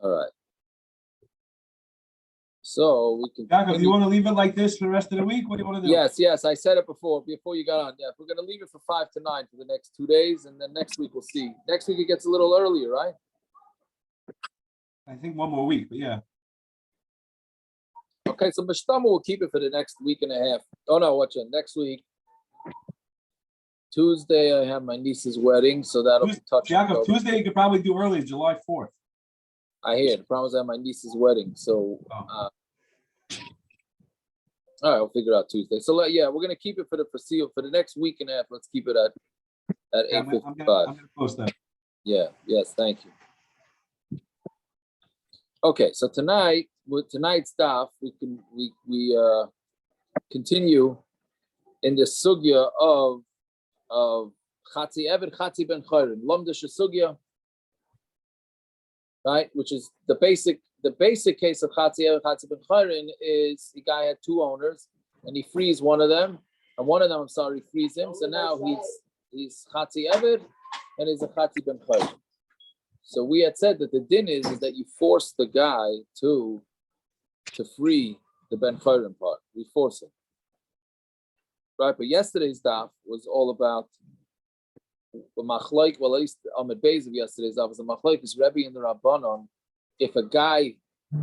All right. So we can. Yaakov, do you want to leave it like this for the rest of the week? What do you want to do? Yes. I said it before you got on. Yeah, we're going to leave it for 5 to 9 for the next 2 days, and then next week we'll see. Next week it gets a little earlier, right? I think one more week, but yeah. Okay, so Mishtama will keep it for the next week and a half. Oh no, watch it. Next week, Tuesday, I have my niece's wedding, so that'll be touching. Yaakov, Tuesday you could probably do early, July 4th. I hear the problem is I have my niece's wedding, so all right, I'll figure out Tuesday. So we're gonna keep it for the next week and a half. Let's keep it at 8:55. I'm gonna post that. Yeah. Yes. Thank you. Okay. So tonight, with tonight's daf, we continue in the sugya of Chatzi Eved, Chatzi Ben Chayrin, Lomdish sugya, right? Which is the basic case of Chatzi Eved, Chatzi Ben Chayrin is the guy had 2 owners and he frees one of them, and one of them, frees him. So now he's Chatzi Eved and he's a Chatzi Ben Chayrin. So we had said that the din is that you force the guy to free the Ben Chayrin part. We force him. Right, but yesterday's daf was all about the machlok. Well, at least Amid Beis of yesterday's daf was the machlok is Rebbe and the Rabbanon. If a guy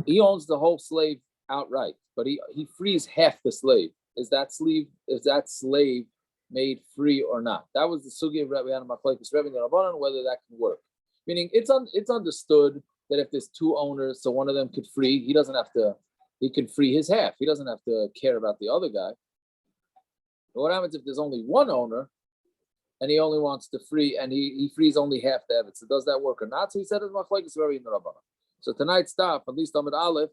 he owns the whole slave outright, but he frees half the slave, is that slave made free or not? That was the sugya of Rebbe and machlok is Rebbe and the Rabbanon, whether that can work. Meaning, it's understood that if there's 2 owners, so one of them could free, he can free his half. He doesn't have to care about the other guy. But what happens if there's only 1 owner and he only wants to free and he frees only half the Eved? So does that work or not? So he said it's machlokes very in the Rabbanan. So tonight's daf, at least Amid Aleph,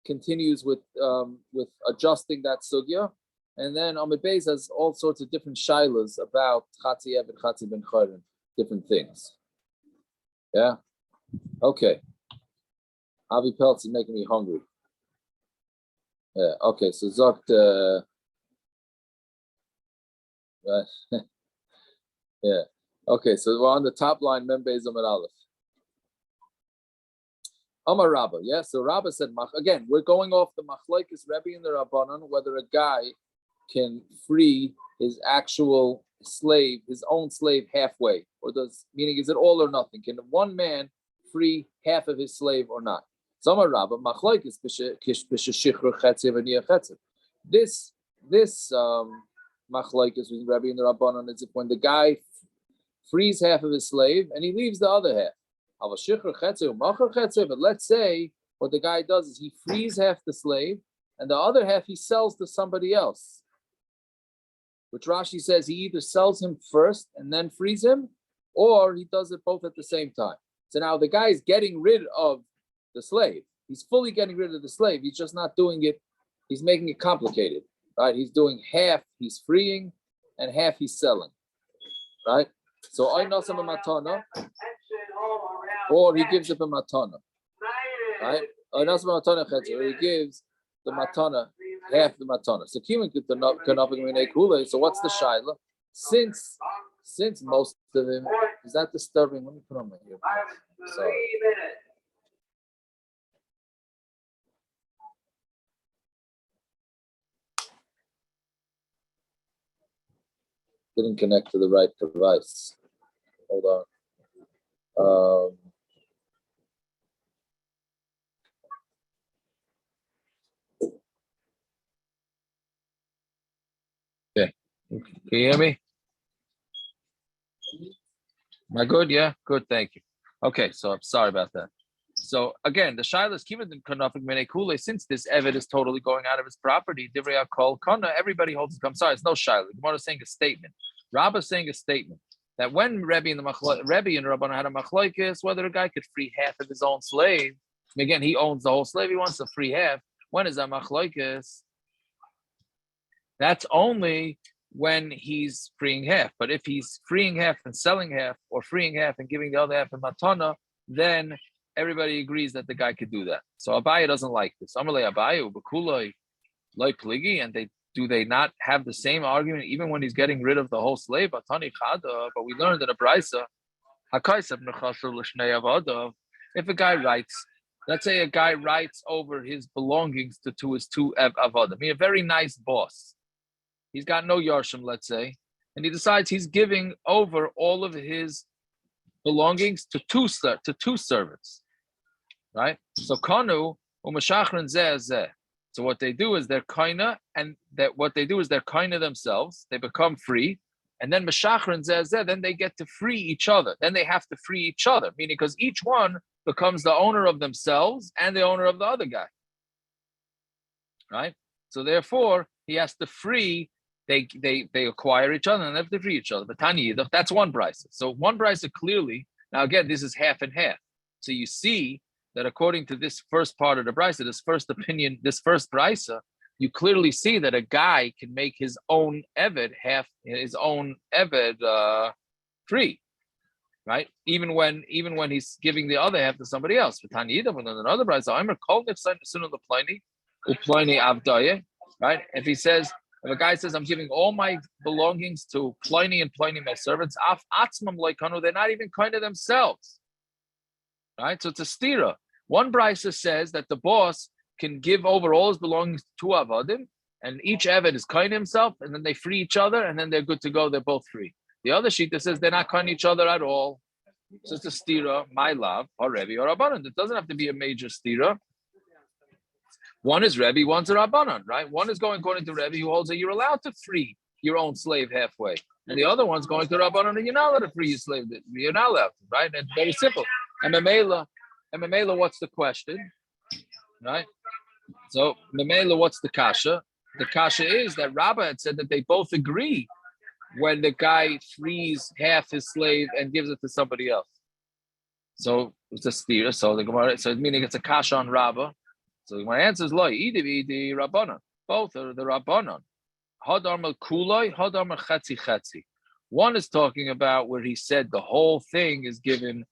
continues with adjusting that sugya, and then Amid Beis has all sorts of different shilas about Chatzi Eved, Chatzi Ben Chayrin, different things. Yeah. Okay. Avi Peltz is making me hungry. Yeah. Okay. So Zokt. Yeah. Okay. So we're on the top line. Membez Amid Aleph. Amar Rabba. Yeah. So Rabba said, again, we're going off the machlokes Rebbe and the Rabbanon, whether a guy can free his actual slave, his own slave halfway, or meaning is it all or nothing? Can one man free half of his slave or not? Amar Rabba machlokes b'sheshichr chetzev v'niyah chetzev. This machlokes with Rebbe and the Rabbanon is if when the guy frees half of his slave and he leaves the other half. But let's say what the guy does is he frees half the slave and the other half he sells to somebody else. Which Rashi says he either sells him first and then frees him, or he does it both at the same time. So now the guy is getting rid of the slave. He's fully getting rid of the slave. He's just not doing it. He's making it complicated, right? He's doing half he's freeing and half he's selling, right? So I know some of matana, or he gives up a matana, right? I know some matana or he gives the matana half the matana. So so what's the shaila? Since most of him is that disturbing? Let me put on my ear. Sorry. Didn't connect to the right device. Hold on. Okay. Can you hear me? Am I good? Yeah, good. Thank you. Okay, so I'm sorry about that. So again, the shaila is kiven kanafik menei kule. Since this Eved is totally going out of his property, divrei kol kana. Everybody holds. I'm sorry, it's no shaila. The Gemara is saying a statement. Rabbah is saying a statement that when Rebbe and Rabbanan had a machlokes, whether a guy could free half of his own slave. Again, he owns the whole slave. He wants to free half. When is that machlokes? That's only when he's freeing half. But if he's freeing half and selling half, or freeing half and giving the other half in matana, then everybody agrees that the guy could do that. So Abaye doesn't like this. Amalei Abaye ubekuloi loy pligi, and do they not have the same argument even when he's getting rid of the whole slave? But we learned in a brisa, if a guy writes Let's say a guy writes over his belongings to his two avodim. He's a very nice boss. He's got no yarshim, let's say, and he decides he's giving over all of his belongings to two servants, right? So kanu umashachrin zeh. So what they do is they're kaina, and they're kaina themselves. They become free, and then mashachrin zeh. Then they get to free each other. Then they have to free each other, meaning because each one becomes the owner of themselves and the owner of the other guy, right? So therefore, he has to free. They acquire each other and they have to free each other. But Tani, that's one brisa. So one brisa clearly. Now again, this is half and half. So you see that according to this first part of the brisa, this first opinion, this first brisa, you clearly see that a guy can make his own eved free, right? Even when he's giving the other half to somebody else. But Tani, when another brisa, I'm a kol nifsan sunu leplini uplini avdaye, right? If he says. If a guy says, I'm giving all my belongings to Pliny and Pliny, my servants, they're not even kind of themselves. Right? So it's a stira. One brisa says that the boss can give over all his belongings to two avadim, and each avid is kind himself, and then they free each other, and then they're good to go. They're both free. The other shita says they're not kind each other at all. So it's a stira, my love, or Rebbe or Rabbanan. It doesn't have to be a major stira. One is Rebbe, one's a Rabbanan, right? One is going according to Rebbe, who holds that you're allowed to free your own slave halfway. And the other one's going to Rabbanan, and you're not allowed to free your slave. You're not allowed to, right? And it's very simple. And Memela, what's the question? Right? So, Memela, what's the kasha? The kasha is that Rabbah had said that they both agree when the guy frees half his slave and gives it to somebody else. So, it's a steer. So, the Gemara, so meaning it's a kasha on Rabbah. So my answer is loy idi rabbanon. Both are the rabbanon. Hadar kuloi, hadar chatzi chatzi. One is talking about where he said the whole thing is given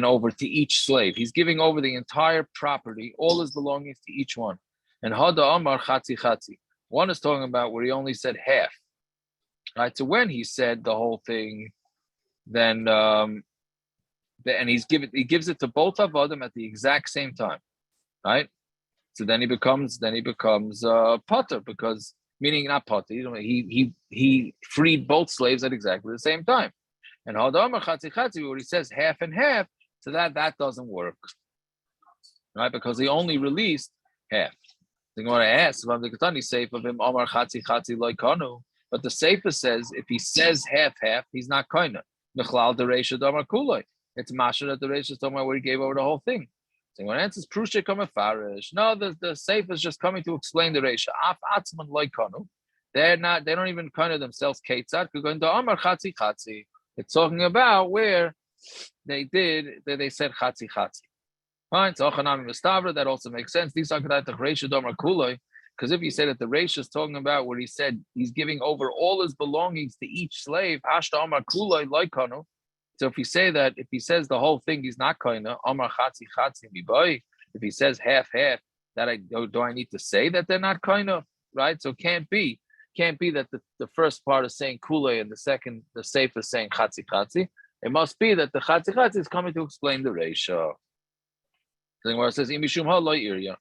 over to each slave. He's giving over the entire property, all his belongings to each one. And hadar amar chatzi chatzi. One is talking about where he only said half. Right. So when he said the whole thing, then and he gives it to both of them at the exact same time. Right. So then he becomes potter, because meaning not potter. He freed both slaves at exactly the same time. And hadamar chatzi chatzi, where he says half and half, so that doesn't work, right? Because he only released half. They want to ask about the Katani safe of him Omar chatzi chatzi like kanu, but the Sefer says if he says half, he's not kaina. Mechlal the reisha damar kuloi. It's masha that the reisha is talking about where he gave over the whole thing. So when it answers Prusha Kamefarish, no, the Seif is just coming to explain the Reisha. Af Atzman Loikanu. They don't even kind of themselves Ketzat. We're going to Amar Chatzi Chatzi. It's talking about where they said Chatzi Chatzi. Fine, so Ochanami Mustavra, that also makes sense. These are the Reisha Domar Kuloi. Because if you say that the Reisha is talking about where he said he's giving over all his belongings to each slave, Hashta Amar Kuloi Loikanu. So if he says the whole thing, he's not kaina. Amar chatzi chatzi mibai. If he says half, that do I need to say that they're not kaina, right? So it can't be that the first part is saying kule and the safe is saying chatzi chatzi. It must be that the chatzi chatzi is coming to explain the reisha. Then where it says imishum ha lo irya.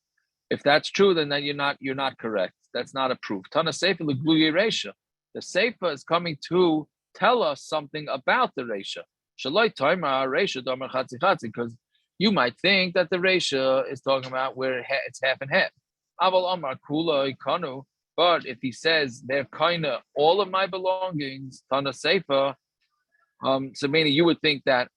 If that's true, then you're not correct. That's not a proof. Tana sefer legluye reisha. The sefer is coming to tell us something about the reisha. Because you might think that the Reisha is talking about where it's half and half. But if he says they're kind of all of my belongings, Tana Seifa, so meaning you would think that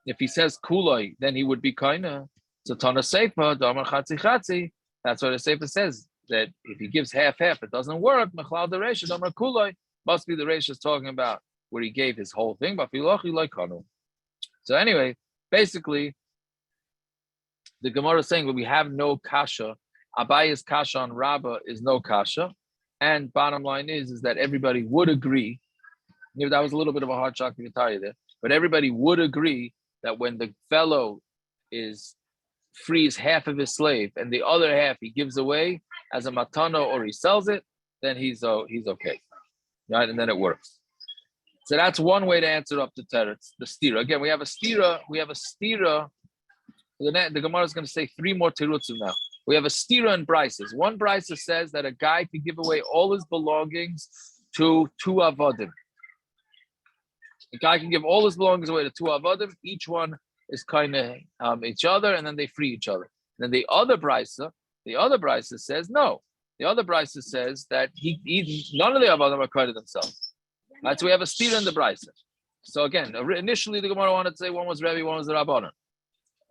if he says kuloi, then he would be kind of. So Tana Seifa, Damar Chatzi Chatzi, that's what the Seifa says, that if he gives half, it doesn't work. Mechlal the Reisha, Damar kuloi, must be the Reisha is talking about where he gave his whole thing, but so anyway, basically, the Gemara is saying when we have no kasha, Abaya's kasha on Rabbah is no kasha, and bottom line is that everybody would agree. That was a little bit of a hard shock to tell you there, but everybody would agree that when the fellow frees half of his slave and the other half he gives away as a matana or he sells it, then he's okay, right? And then it works. So that's one way to answer up the teretz, the stira. Again, we have a stira The Gemara is going to say three more terutzim now. We have a stira and brises. One brisa says that a guy can give away all his belongings to two avodim. A guy can give all his belongings away to two avodim. Each one is kind of each other, and then they free each other. Then the other brisa says no. The other brisa says that none of the avodim are kind of themselves. Right, so we have a stira in the brisa. So again, initially the Gemara wanted to say one was Rebbe, one was the Rabbanan.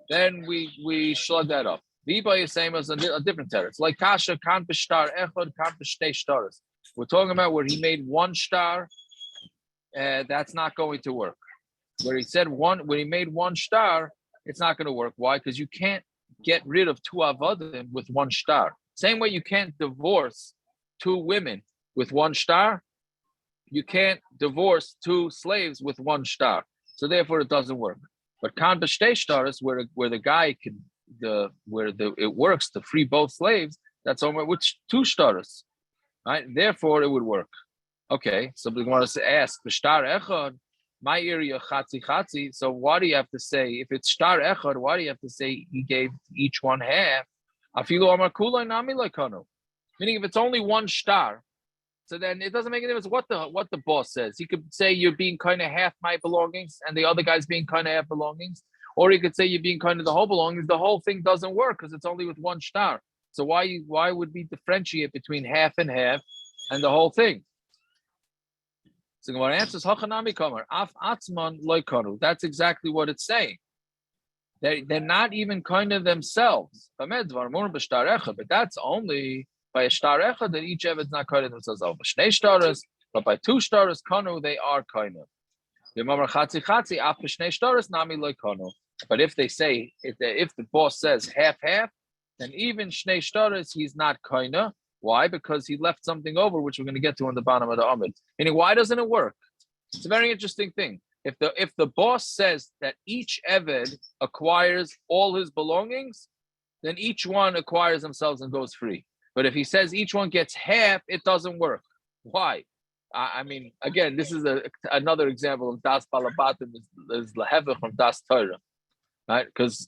Then we shlugged that up. Viba is same as a different terrace. Like Kasha kan b'shtar echad kan b'shtei shtaros. We're talking about where he made one shtar. That's not going to work. Where he said when he made one shtar, it's not going to work. Why? Because you can't get rid of two avodim with one shtar. Same way you can't divorce two women with one shtar. You can't divorce two slaves with one shtar. So therefore it doesn't work. But kan b'shtei shtaros, where the guy can it works to free both slaves, that's only with two shtaros. Right? Therefore it would work. Okay, so we want to ask the shtar echad, my area chatzi chatzi. So why do you have to say if it's shtar echad? Why do you have to say he gave each one half? Afilu amar kulay nami lekanu. Meaning, if it's only one shtar, so then it doesn't make any difference what the boss says. He could say you're being kind of half my belongings, and the other guy's being kind of half belongings, or he could say you're being kind of the whole belongings. The whole thing doesn't work because it's only with one shtar. So why would we differentiate between half and half and the whole thing? So Gemara answers, Hachanami Kamar, Af Atzman Loikanu. That's exactly what it's saying. They're not even kind of themselves. But that's only by a shtar echad that each evid's not kind of themselves. But by two shtaros, kanu, they are kind of. But if they say, if the boss says half, then even shnei shtaros, he's not kind of. Why? Because he left something over, which we're going to get to on the bottom of the Amid. Meaning, why doesn't it work? It's a very interesting thing. If the boss says that each Eved acquires all his belongings, then each one acquires themselves and goes free. But if he says each one gets half, it doesn't work. Why? I mean, again, this is another example of Das Balabatim is Laheva from Das Torah, right? Because,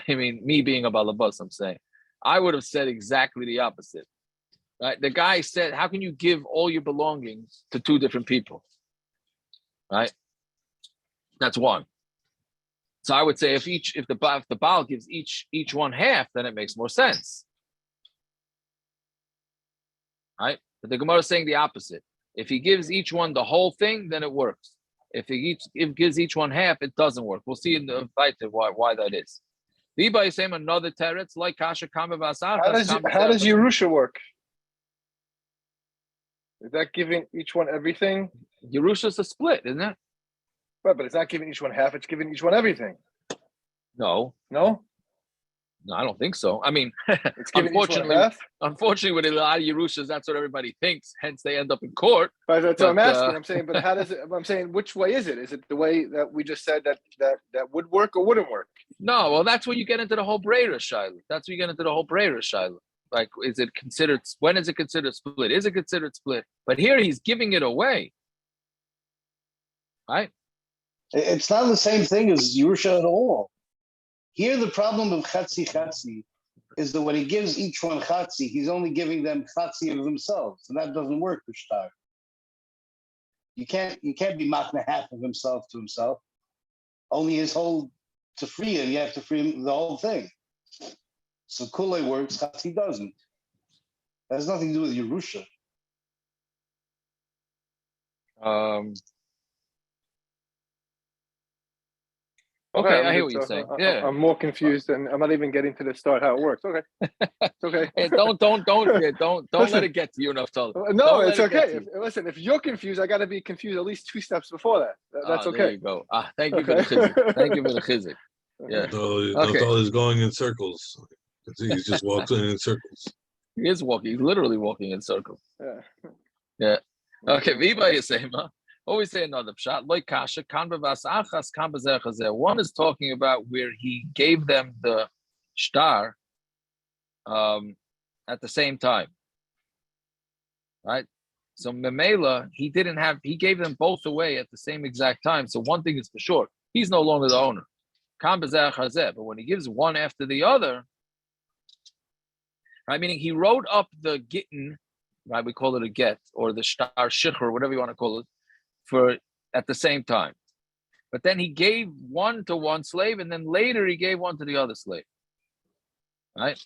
I mean, me being a Balabas, I'm saying, I would have said exactly the opposite. Right? The guy said, how can you give all your belongings to two different people? Right? That's one. So I would say if the Baal gives each one half, then it makes more sense. Right? But the Gemara is saying the opposite. If he gives each one the whole thing, then it works. If he gives each one half, it doesn't work. We'll see in the fight why that is. Viba is saying another teretz like Kasha Kama Vasar. How does Yerusha work? Is that giving each one everything? Yerusha is a split, isn't it? Right, but it's not giving each one half, it's giving each one everything. No, I don't think so. I mean, it's giving unfortunately, each one half? Unfortunately, with a lot of Yerushas, that's what everybody thinks. Hence, they end up in court. But that's what I'm asking. I'm saying, but how does it? I'm saying, which way is it? Is it the way that we just said that would work or wouldn't work? No, well, that's where you get into the whole Breira Shiloh. That's where you get into the whole Breira Shiloh. Like, is it considered? When is it considered split? Is it considered split? But here, he's giving it away, right? It's not the same thing as Yerusha at all. Here, the problem of Chatzi is that when he gives each one Chatzi, he's only giving them Chatzi of themselves, and that doesn't work for Shtar. You can't be Machna half of himself to himself. Only his whole, to free him, you have to free him the whole thing. So Kule works, Chatzi doesn't. That has nothing to do with Yerusha. Okay, I hear what you're saying. Yeah, I'm more confused, and I'm not even getting to the start how it works. Okay, it's okay. Hey, don't let it get to you enough, Tully. No, it's okay. Listen, if you're confused, I got to be confused at least 2 steps before that. That's okay. There you go. Thank you for the chizik. Thank you for the chizik. Yeah. So he's going in circles. He just walks in circles. He is walking. He's literally walking in circles. Yeah. Okay. Viva Yisema. Always say another pshat. Like kasha kan b'vas achas kan b'zeh chazeh. One is talking about where he gave them the shtar at the same time, right? So Memela, he gave them both away at the same exact time. So one thing is for sure, he's no longer the owner. But when he gives one after the other, right? Meaning he wrote up the gittin, right? We call it a get or the shtar shikhr, whatever you want to call it, for at the same time. But then he gave one to one slave, and then later he gave one to the other slave, right?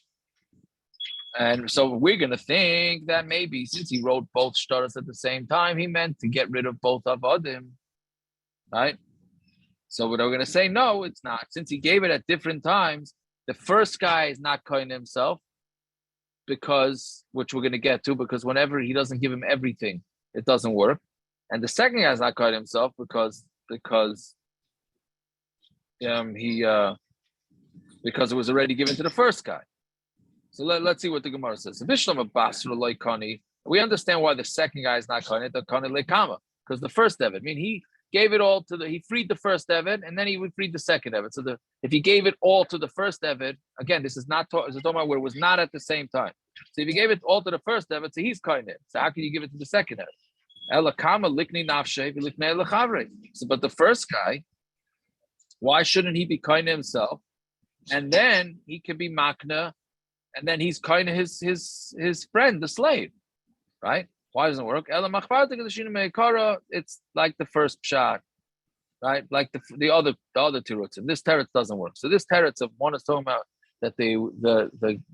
And so we're going to think that maybe since he wrote both shtaras at the same time, he meant to get rid of both avodim, right? So we're going to say, no, it's not. Since he gave it at different times, the first guy is not kohen himself, because, which we're going to get to, because whenever he doesn't give him everything, it doesn't work. And the second guy is not kohen himself because it was already given to the first guy. So let's see what the Gemara says. We understand why the second guy is not kohen, the kohen lekama, because the first Eved, he gave it all to he freed the first Eved, and then he would free the second Eved. So if he gave it all to the first Eved, again, this is talking about where it was not at the same time. So if he gave it all to the first Eved, so he's kohen. So how can you give it to the second Eved? So, but the first guy, why shouldn't he be kohen himself? And then he can be makna, and then he's kind of his friend, the slave, right? Why doesn't it work? It's like the first pshat, right? Like the other teretz. And this teretz doesn't work. So this teretz of one is talking about that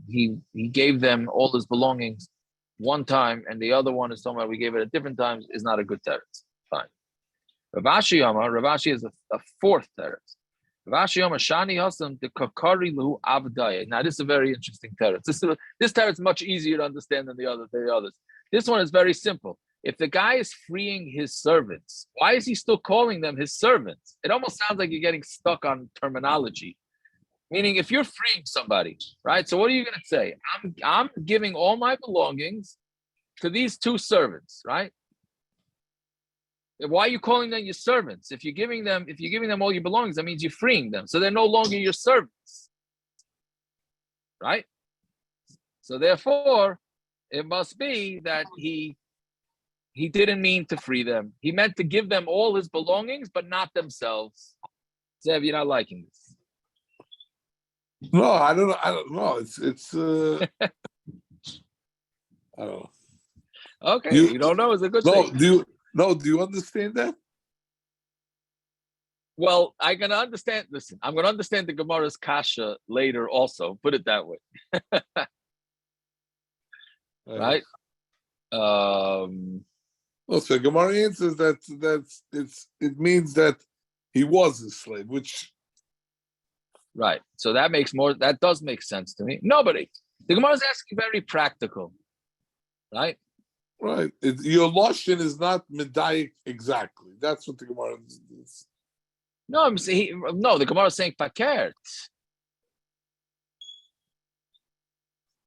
he gave them all his belongings one time, and the other one is talking about we gave it at different times, is not a good teretz. Fine. Rav Ashi is a fourth teretz. Now this is a very interesting teretz. This teretz is much easier to understand than the others. This one is very simple. If the guy is freeing his servants, why is he still calling them his servants? It almost sounds like you're getting stuck on terminology. Meaning, if you're freeing somebody, right? So what are you going to say? I'm giving all my belongings to these two servants, right? Why are you calling them your servants? If you're giving them all your belongings, that means you're freeing them. So they're no longer your servants. Right? So therefore, it must be that he didn't mean to free them. He meant to give them all his belongings, but not themselves. Zev, you're not liking this. No, I don't know. It's I don't know. Okay, you don't know is a good thing. Do you understand that? Well, I'm going to understand. Listen, I'm going to understand the Gemara's kasha later also. Put it that way. Right? So Gemara answers that it means that he was a slave, which right. So that does make sense to me. Nobody. The Gemara is asking very practical. Right? Right. Your lashon is not medayik exactly. That's what the Gemara is. No, the Gemara is saying fakert.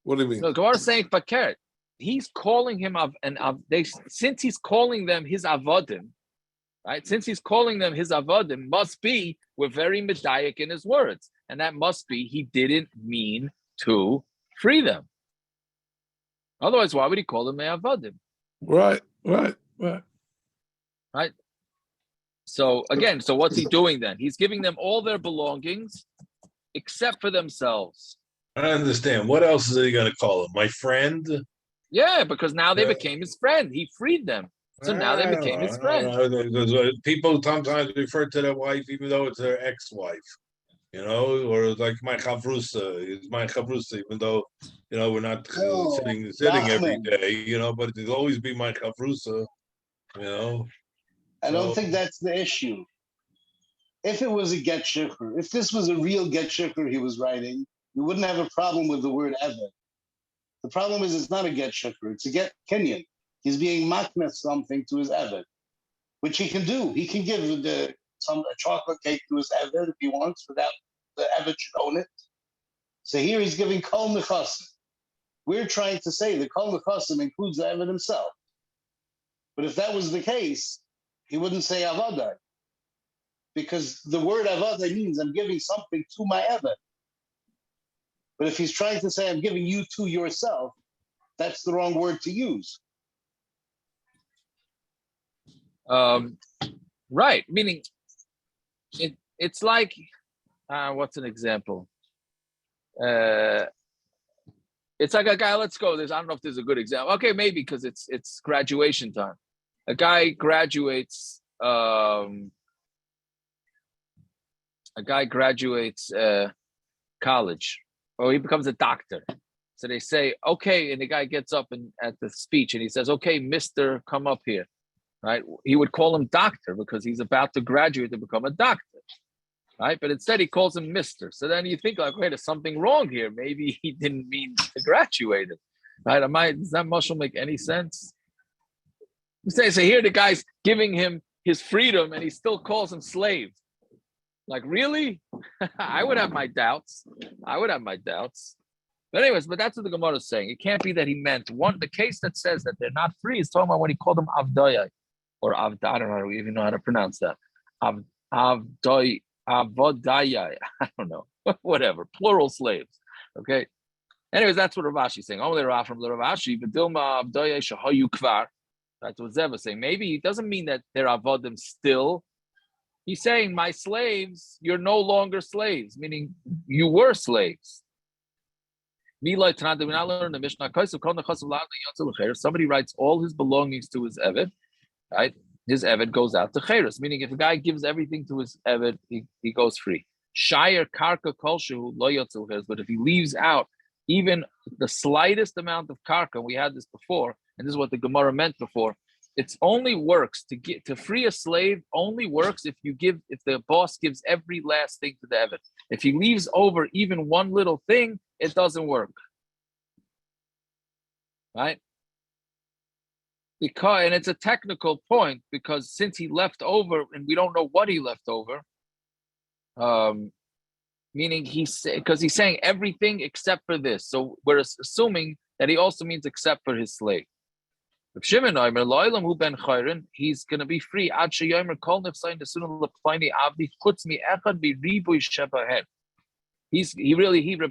What do you mean? No, the Gemara is saying fakert. He's calling him since he's calling them his avodim, right? Since he's calling them his avodim, must be we're very medayik in his words, and that must be he didn't mean to free them. Otherwise, why would he call them avodim? Right. So again, what's he doing then? He's giving them all their belongings except for themselves. I understand. What else is he going to call him? My friend? Yeah, because now they became his friend. He freed them. So now they became his friend. Because people sometimes refer to their wife even though it's their ex-wife. Or like my chavrusa is my chavrusa, even though, we're not sitting every day, but it'll always be my chavrusa, I don't think that's the issue. If it was a get shikhr, if this was a real get shikhr he was writing, we wouldn't have a problem with the word ever. The problem is it's not a get shikhr, it's a get kinyan. He's being makna something to his ever, which he can do. He can give a chocolate cake to his ever if he wants, without the ever should own it. So here he's giving kol nechasim. We're trying to say that kol nechasim includes the ever himself. But if that was the case, he wouldn't say avadai, because the word avadai means I'm giving something to my ever. But if he's trying to say I'm giving you to yourself, that's the wrong word to use. Right, meaning it's like What's an example? It's like a guy. Let's go. I don't know if there's a good example. Okay, maybe because it's graduation time. A guy graduates. College, or he becomes a doctor. So they say, okay, and the guy gets up and at the speech and he says, okay, Mister, come up here. Right? He would call him doctor because he's about to graduate to become a doctor. Right? But instead he calls him Mister. So then you think like, wait, there's something wrong here. Maybe he didn't mean to graduate it. Right? Does that mushal make any sense? So here the guy's giving him his freedom and he still calls him slave. Like, really? I would have my doubts. But anyways, that's what the Gemara is saying. It can't be that he meant the case that says that they're not free is talking about when he called them avdaya or avda. I don't know even know how to pronounce that. Avodaya. I don't know. Whatever. Plural slaves. Okay. Anyways, that's what Rav Ashi is saying. Only Rav from Rav Ashi, but Dilma avdaya shahayu kvar. That's what Zev was saying. Maybe it doesn't mean that they're avodim still. He's saying, my slaves, you're no longer slaves, meaning you were slaves. We not learn the Mishnah. Somebody writes all his belongings to his Eved, right? His Eved goes out to Cheres, meaning if a guy gives everything to his Eved, he goes free. Shire karka kolshu lo yotzil Cheres, but if he leaves out even the slightest amount of karka, we had this before, and this is what the Gemara meant before. It only works to free a slave. Only works if the boss gives every last thing to the Eved. If he leaves over even one little thing, it doesn't work, right? And it's a technical point because since he left over and we don't know what he left over, meaning because he's saying everything except for this. So we're assuming that he also means except for his slave. He's going to be free. Reb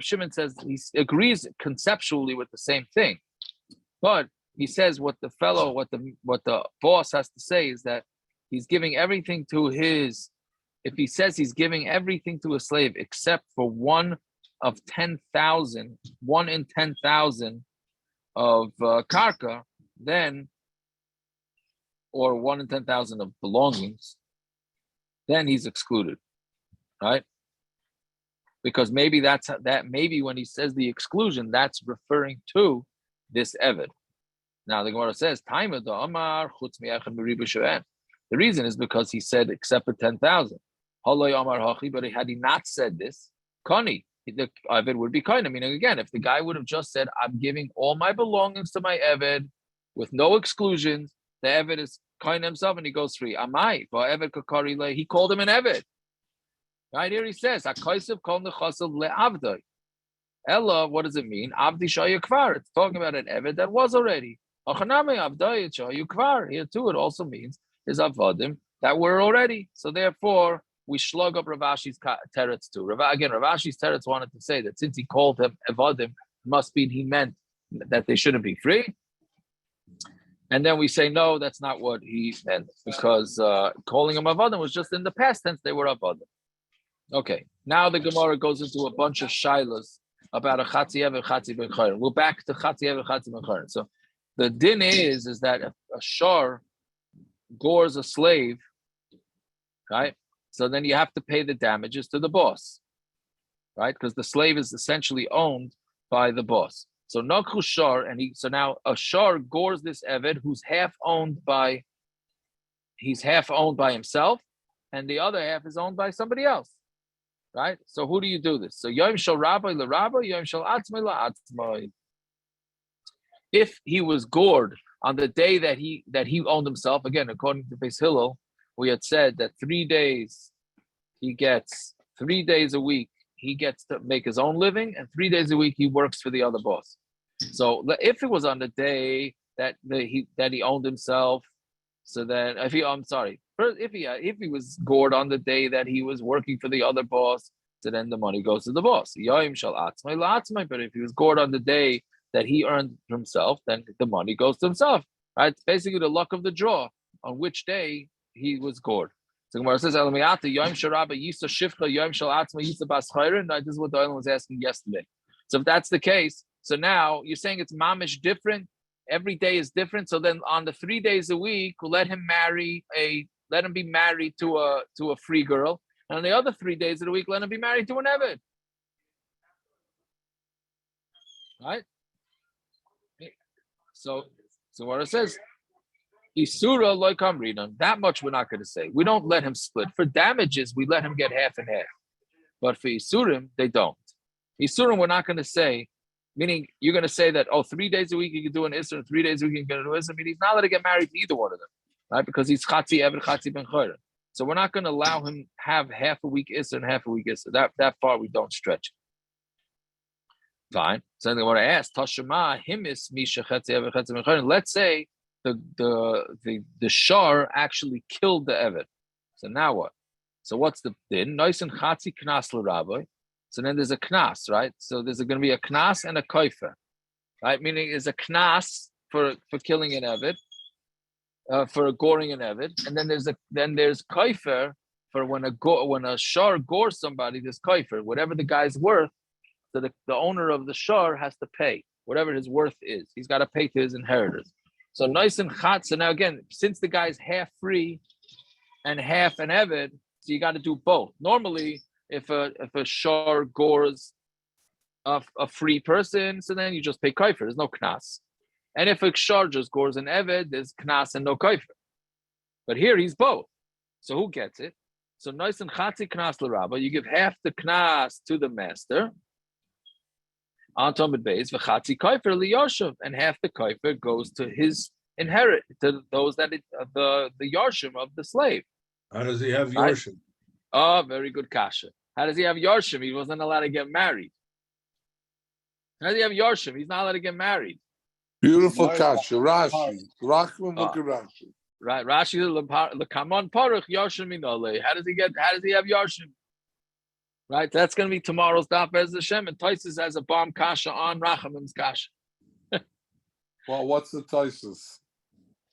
Shimon says he agrees conceptually with the same thing, but he says what the boss has to say is that he's giving everything to his. If he says he's giving everything to a slave except for one in 10,000 of karka, then, or 1 in 10,000 of belongings, then he's excluded, right? Because maybe maybe when he says the exclusion, that's referring to this Eved. Now the Gemara says, the reason is because he said except for 10,000. But had he not said this, Kani, the Eved would be kind of meaning again, if the guy would have just said, I'm giving all my belongings to my Eved with no exclusions, the Eved is kind himself and he goes free. Amai, he called him an Eved. Right here he says, Ella, what does it mean? Avdi Shaya Kvar. It's talking about an Eved that was already. Here too, it also means is Avadim that were already. So therefore, we slug up Rav Ashi's teretz too. Rav Ashi's teretz wanted to say that since he called them Avadim, must be he meant that they shouldn't be free. And then we say, no, that's not what he meant, because calling them Avadim was just in the past tense, they were Avadim. Okay, now the Gemara goes into a bunch of shilas about a Chatzi Ev and Chatzi Ben Chayrin. We're back to Chatzi Ev and Chatzi Ben Chayrin. So the din is that a shar gores a slave, right? So then you have to pay the damages to the boss, right? Because the slave is essentially owned by the boss. So Nakhu Shar, so now a Shar gores this Eved who's half owned by himself, and the other half is owned by somebody else. Right? So who do you do this? So Yom Shal Rabbi LaRabbi, Yom Shal Atzmai LaAtzmai. If he was gored on the day that he owned himself, again, according to Beis Hillel, we had said that 3 days he gets 3 days a week, he gets to make his own living, and 3 days a week he works for the other boss. So if it was on the day that he owned himself, so then if he was gored on the day that he was working for the other boss, so then the money goes to the boss. But if he was gored on the day that he earned for himself, then the money goes to himself. Right? It's basically the luck of the draw on which day he was gored. So Gemara says, "Elamiyata Yom Sharaba Yisa Shifcha Yom Shal Atzma Yisa Bas Chayrin." Right, this is what the Oilam was asking yesterday. So if that's the case, so now you're saying it's mamish different. Every day is different. So then on the 3 days a week, we'll let him be married to a free girl, and on the other 3 days of the week, let him be married to an Eved. Right? So what it says, Isura loikam rinon. That much we're not going to say. We don't let him split. For damages, we let him get half and half. But for Isurim, they don't. Isurim, we're not going to say, meaning you're going to say that, 3 days a week you can do an Isur, 3 days a week you can do an Isur. I mean, he's not allowed to get married to either one of them, right? Because he's Chatzi Eved, Chatzi Ben Chayrin. So we're not going to allow him have half a week Isur and half a week Isur. That far we don't stretch. Fine. So then I want to ask, Tashema himis misha chetzi eved chetzi ben chayrin. Let's say the shar actually killed the eved. So now what? So what's the din? Nois and chatzi knas l'rabbi. So then there's a knas, right? So there's going to be a knas and a koifer, right? Meaning is a knas for killing an eved, for goring an eved, and then there's koifer for when a shar gores somebody. There's koifer, whatever the guy's worth. So the owner of the shar has to pay whatever his worth is. He's got to pay to his inheritors. So nice and chat. So now again, since the guy's half free and half an eved, so you got to do both. Normally, if a shar gores a free person, so then you just pay kaifer. There's no knas. And if a shar just gores an eved, there's knas and no kaifer. But here he's both. So who gets it? So nice and chatzi knas l'rabba. You give half the knas to the master. On Talmud Beis, v'chatzi koifer liyoshev, and half the koifer goes to his to those that the yarshim of the slave. How does he have Right? Yorshim? Oh, very good kasha. How does he have yarshim? He wasn't allowed to get married. How does he have yarshim? He's not allowed to get married. Beautiful kasha. Rashi. Rachman, look at Rashi. Right, Rashi l'kamon paruch yarshim minole. How does he have yarshim? Right, that's going to be tomorrow's daf as Hashem, and Taisus has a bomb kasha on Rachamim's kasha. Well, what's the Taisus?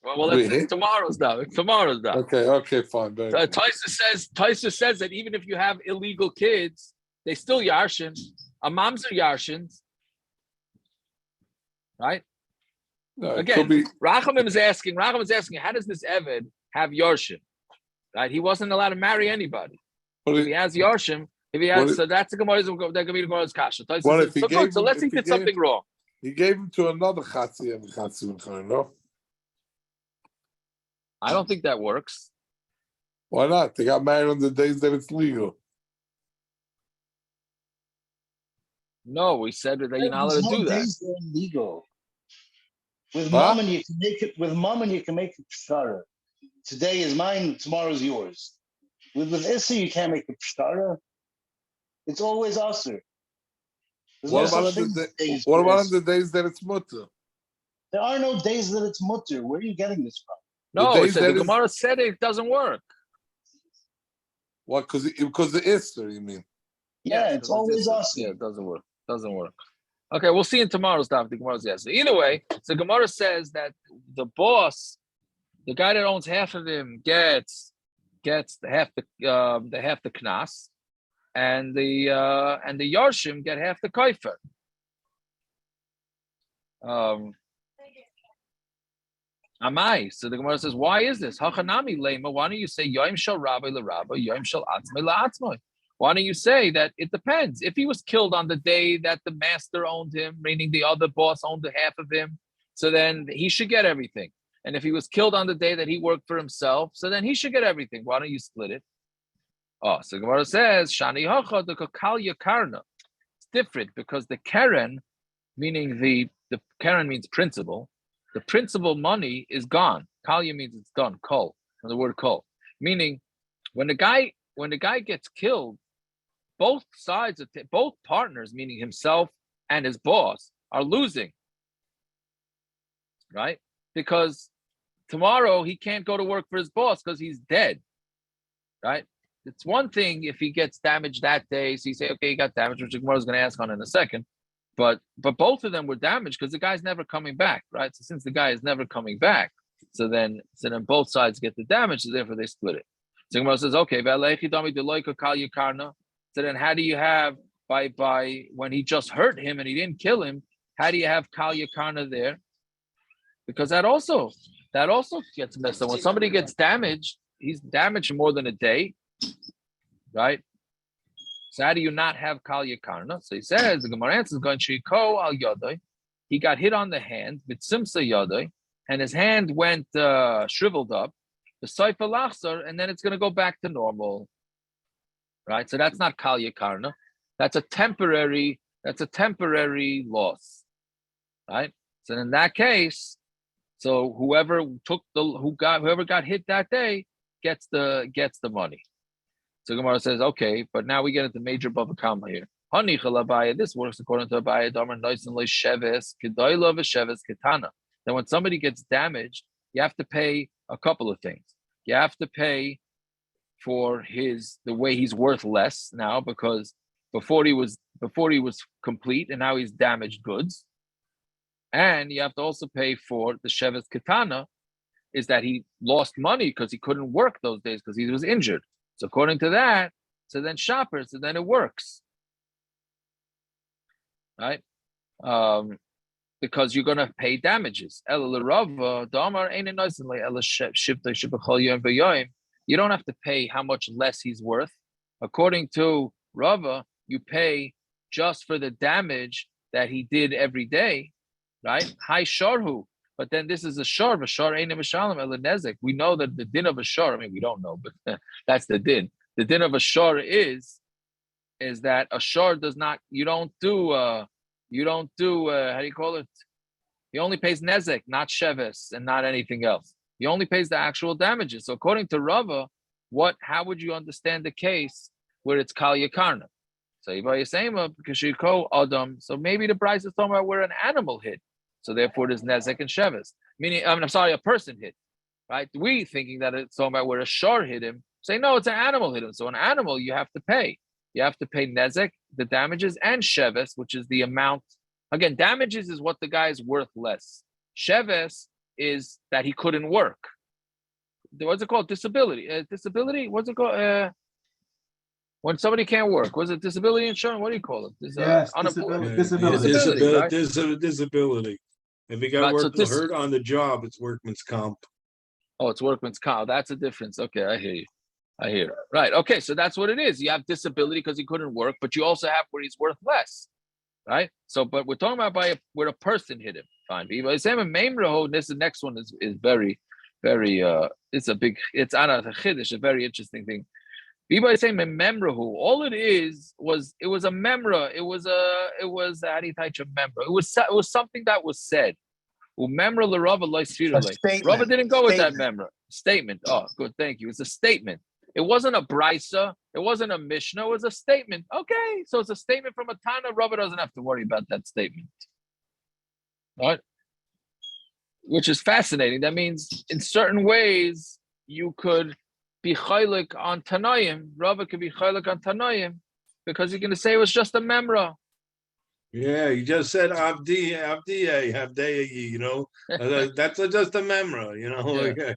Well, it's tomorrow's daf. It's tomorrow's daf. Okay, fine. Taisus says that even if you have illegal kids, they still yarshin. Imams are yarshins, right? No, again, Rachamim is asking, how does this Eved have yarshin? Right, he wasn't allowed to marry anybody. If he has yarshin. If he has, so that's the Gemara's kasha. So let's see if he did something wrong. He gave him to another chatzi and chatzi, no? I don't think that works. Why not? They got married on the days that it's legal. No, we said that you're not allowed to do that. Days they're illegal. With mammon, you can make it. With mammon, you can make it pshara. Today is mine. Tomorrow's yours. With Issa, you can't make a pshara. It's always usher. What about on the days that it's mutter? There are no days that it's mutter. Where are you getting this from? No, the Gemara said it doesn't work. What? Because the Easter, you mean? Yeah, it's always usher. Yeah, it doesn't work. Okay, we'll see in tomorrow's daf. The Gemara's yes. Either way, so Gemara says that the boss, the guy that owns half of him, gets half the knas. And the Yarshim get half the koifer. Amai. So the Gemara says, why is this? Hachanami lema. Why don't you say Yom Shal Rabbi LaRabbi, Yom Shal Atzmai LaAtzmai? Why don't you say that it depends? If he was killed on the day that the master owned him, meaning the other boss owned the half of him, so then he should get everything. And if he was killed on the day that he worked for himself, so then he should get everything. Why don't you split it? Oh, so Gemara says, Shani Hacha the Kakalya Karna. It's different because the Karen, meaning the Karen means principal. The principal money is gone. Kalya means it's done. Kol, from the word kol. Meaning when the guy gets killed, both partners, meaning himself and his boss, are losing. Right? Because tomorrow he can't go to work for his boss because he's dead. Right? It's one thing if he gets damaged that day, so you say, okay, he got damaged, which Gemara is going to ask on in a second. But both of them were damaged because the guy's never coming back, right? So since the guy is never coming back, so then both sides get the damage, so therefore they split it. So Gemara says, okay, so then how do you have by when he just hurt him and he didn't kill him, how do you have Kal Yakarna there? Because that also gets messed up. When somebody gets damaged, he's damaged more than a day, right? So how do you not have Kal Yakarna? So he says, the Gemara answers, going Shiko al Yodai. He got hit on the hand with Simsa Yodai, and his hand went shriveled up, the Saifa Lachsar, and then it's going to go back to normal. Right? So that's not Kal Yakarna. That's a temporary loss. Right? So in that case, so whoever got hit that day gets the money. So Gemara says, okay, but now we get into major Bava Kama here. This works according to Abaya. Then when somebody gets damaged, you have to pay a couple of things. You have to pay for the way he's worth less now, because before he was complete and now he's damaged goods. And you have to also pay for the Sheves Ketana, is that he lost money because he couldn't work those days because he was injured. So according to that, so then it works. Right? Because you're going to pay damages. You don't have to pay how much less he's worth. According to Rava, you pay just for the damage that he did every day, right? Hi sharhu. But then this is a shar. We know that the din of a shar, I mean, we don't know, but that's the din. The din of a shar is that a shar does not, you don't do, how do you call it? He only pays nezek, not sheves, and not anything else. He only pays the actual damages. So according to Rava, how would you understand the case where it's Kal Yakarna? So so maybe the price is talking about where an animal hit. So therefore there's nezek and sheves. Meaning, a person hit. Right? We thinking that it's talking about where a shar hit him. Say, no, it's an animal hit him. So an animal you have to pay. You have to pay nezek, the damages, and sheves, which is the amount. Again, damages is what the guy is worth less. Sheves is that he couldn't work. What's it called? Disability. Disability? What's it called? When somebody can't work. Was it disability insurance? What do you call it? Yes, disability. If he got hurt on the job, it's workman's comp. Oh, it's workman's comp. That's a difference. Okay, I hear you. Right. Okay, so that's what it is. You have disability because he couldn't work, but you also have where he's worth less. Right? So, but we're talking about where a person hit him. Fine. This the next one is very, very it's a very interesting thing. All it was a memra. It was how do you type a memra? It was something that was said. Rava didn't go with that memra. Statement. Oh, good, thank you. It's a statement. It wasn't a brisa. It wasn't a mishnah. It was a statement. Okay, so it's a statement from a Tana. Rava doesn't have to worry about that statement. All right? Which is fascinating. That means in certain ways you could be chaylik on Tanayim. Rava could be chaylik on Tanayim because you're going to say it was just a memra. Yeah, you just said Havdeya, you know. That's just a memra, you know. Yeah.